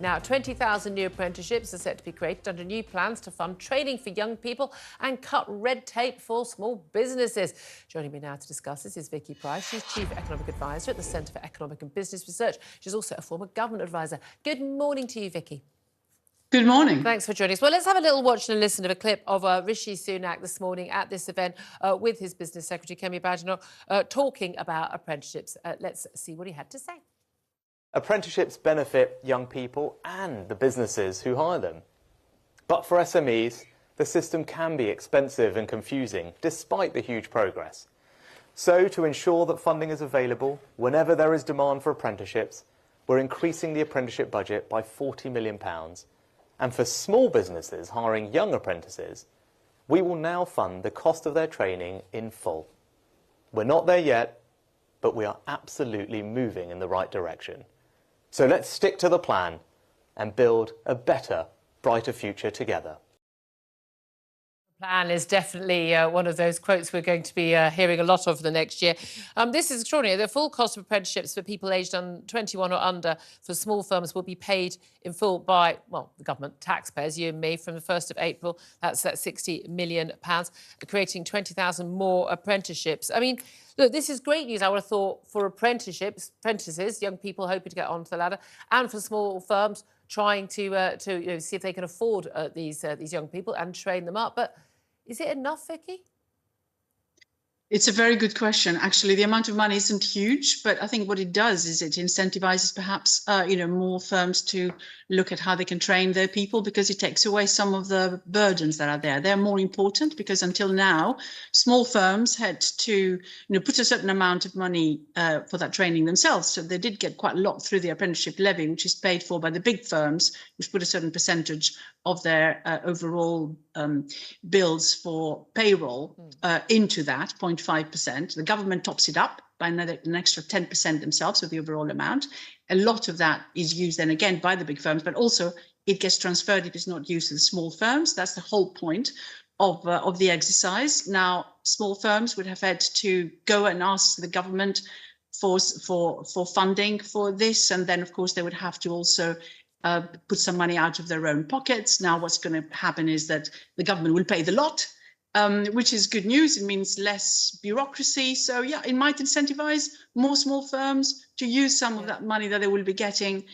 Now, 20,000 new apprenticeships are set to be created under new plans to fund training for young people and cut red tape for small businesses. Joining me now to discuss this is Vicky Pryce. She's Chief Economic Advisor at the Centre for Economic and Business Research. She's also a former government advisor. Good morning to you, Vicky. Good morning. Thanks for joining us. Well, let's have a little watch and listen of a clip of Rishi Sunak this morning at this event with his Business Secretary, Kemi Badenoch, talking about apprenticeships. Let's see what he had to say. Apprenticeships benefit young people and the businesses who hire them. But for SMEs, the system can be expensive and confusing, despite the huge progress. So, to ensure that funding is available whenever there is demand for apprenticeships, we're increasing the apprenticeship budget by £40 million. And for small businesses hiring young apprentices, we will now fund the cost of their training in full. We're not there yet, but we are absolutely moving in the right direction. So let's stick to the plan and build a better, brighter future together. The plan is definitely one of those quotes we're going to be hearing a lot of the next year. This is extraordinary. The full cost of apprenticeships for people aged 21 or under for small firms will be paid in full by, well, the government, taxpayers, you and me, from the 1st of April. That's £60 million, creating 20,000 more apprenticeships. I mean, look, this is great news, I would have thought, for apprentices, young people hoping to get onto the ladder, and for small firms trying to see if they can afford these young people and train them up. But is it enough, Vicky? It's a very good question. Actually, the amount of money isn't huge, but I think what it does is it incentivizes perhaps, more firms to look at how they can train their people, because it takes away some of the burdens that are there. They're more important because until now, small firms had to, put a certain amount of money for that training themselves. So they did get quite a lot through the apprenticeship levy, which is paid for by the big firms, which put a certain percentage of their overall bills for payroll into that 0.5%. The government tops it up by an extra 10% themselves of the overall amount. A lot of that is used then again by the big firms, but also it gets transferred if it's not used to the small firms. That's the whole point of the exercise. Now, small firms would have had to go and ask the government for funding for this, and then of course they would have to also put some money out of their own pockets. Now what's going to happen is that the government will pay the lot, which is good news. It means less bureaucracy. So yeah, it might incentivize more small firms to use some of that money that they will be getting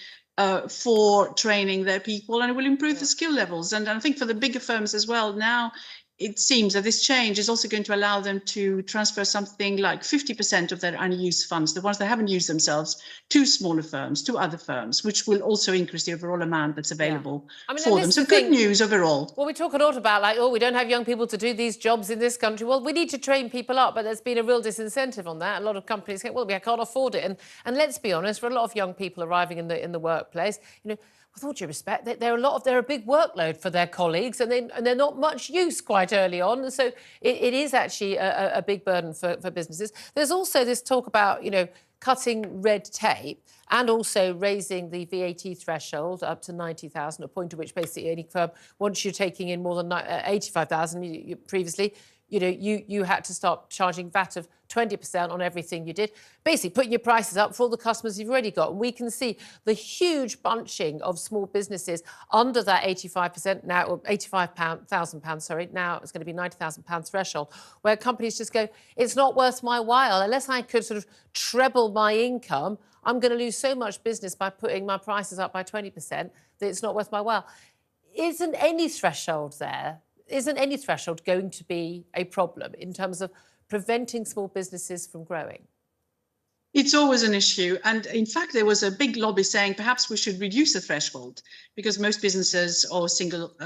for training their people, and it will improve the skill levels. And I think for the bigger firms as well, now it seems that this change is also going to allow them to transfer something like 50% of their unused funds, the ones that haven't used themselves, to smaller firms, to other firms, which will also increase the overall amount that's available for them. So good news overall. Well, we talk a lot about, like, we don't have young people to do these jobs in this country. Well, we need to train people up, but there's been a real disincentive on that. A lot of companies say, well, we can't afford it. And let's be honest, for a lot of young people arriving in the workplace, with all due respect, they're a big workload for their colleagues, and they're not much use quite early on. And so it is actually a big burden for businesses. There's also this talk about, cutting red tape and also raising the VAT threshold up to 90,000, a point at which basically any firm, once you're taking in more than 85,000 previously, you had to start charging VAT of 20% on everything you did, basically putting your prices up for all the customers you've already got. And we can see the huge bunching of small businesses under that 85% now, or £85,000, sorry, now it's going to be £90,000 threshold, where companies just go, it's not worth my while. Unless I could sort of treble my income, I'm going to lose so much business by putting my prices up by 20% that it's not worth my while. Isn't any threshold going to be a problem in terms of preventing small businesses from growing? It's always an issue. And in fact, there was a big lobby saying perhaps we should reduce the threshold, because most businesses or single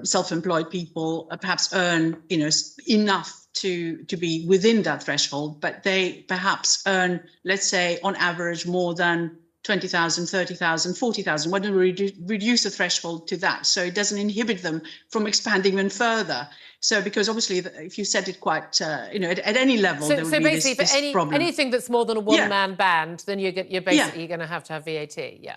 self-employed people perhaps earn enough to be within that threshold, but they perhaps earn, let's say, on average more than 20,000, 30,000, 40,000. Why don't we reduce the threshold to that, so it doesn't inhibit them from expanding even further? So, because obviously, if you set it quite, at any level, there would be this problem. Anything that's more than a one-man band, then you're basically going to have VAT. Yeah.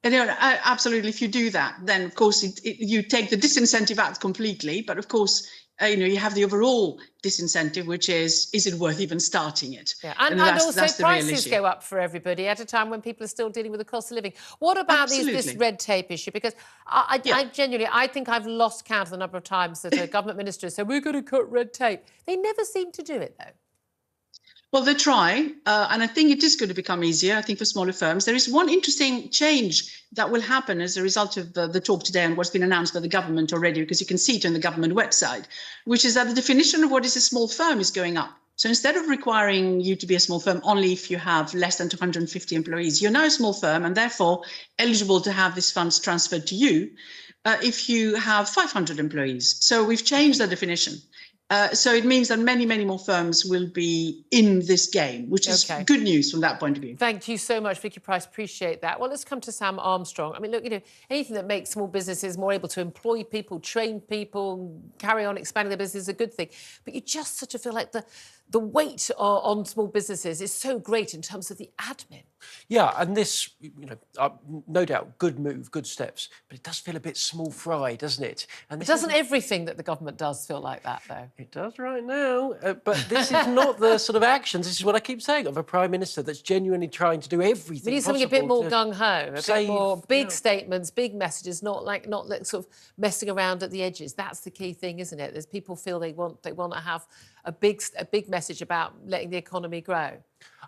And, absolutely. If you do that, then of course you take the disincentive out completely. But of course, you have the overall disincentive, which is it worth even starting it? Yeah. And that's also the real prices issue. go up for everybody at a time when people are still dealing with the cost of living. What about this Absolutely. red tape issue? Because I genuinely, I think I've lost count of the number of times that a government minister said, we're going to cut red tape. They never seem to do it, though. Well, they try, and I think it is going to become easier, I think, for smaller firms. There is one interesting change that will happen as a result of the talk today and what's been announced by the government already, because you can see it on the government website, which is that the definition of what is a small firm is going up. So instead of requiring you to be a small firm only if you have less than 250 employees, you're now a small firm and therefore eligible to have these funds transferred to you if you have 500 employees. So we've changed the definition. So it means that many, many more firms will be in this game, which is good news from that point of view. Thank you so much, Vicky Pryce. Appreciate that. Well, let's come to Sam Armstrong. I mean, look, anything that makes small businesses more able to employ people, train people, carry on expanding their business is a good thing. But you just sort of feel like the weight on small businesses is so great in terms of the admin. Yeah, and this, no doubt, good move, good steps, but it does feel a bit small fry, doesn't it? And It doesn't everything that the government does feel like that, though? It does right now, but this is not the sort of actions, this is what I keep saying, of a Prime Minister that's genuinely trying to do everything We need something a bit more possible gung-ho, a bit more big statements, big messages, not like sort of messing around at the edges. That's the key thing, isn't it? There's people feel they want to have a big message about letting the economy grow.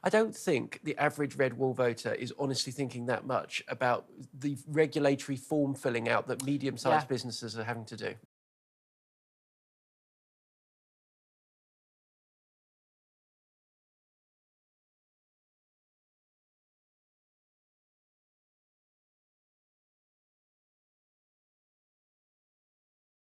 I don't think the average red wall voter is honestly thinking that much about the regulatory form filling out that medium-sized businesses are having to do.